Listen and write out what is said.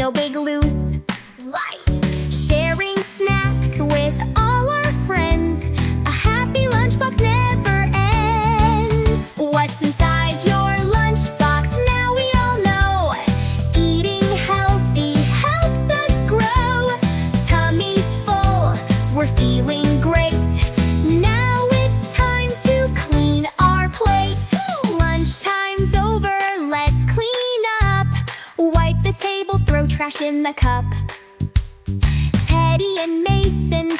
no big loose. Light. Sharing snacks with all our friends. A happy lunchbox never ends. What's inside your lunchbox? Now we all know. Eating healthy helps us grow. Tummy's full, we're feeling great. Now it's time to clean our plate. Lunchtime's over, let's clean up. Wipe the table, throw trash in the cup. Teddy and Mason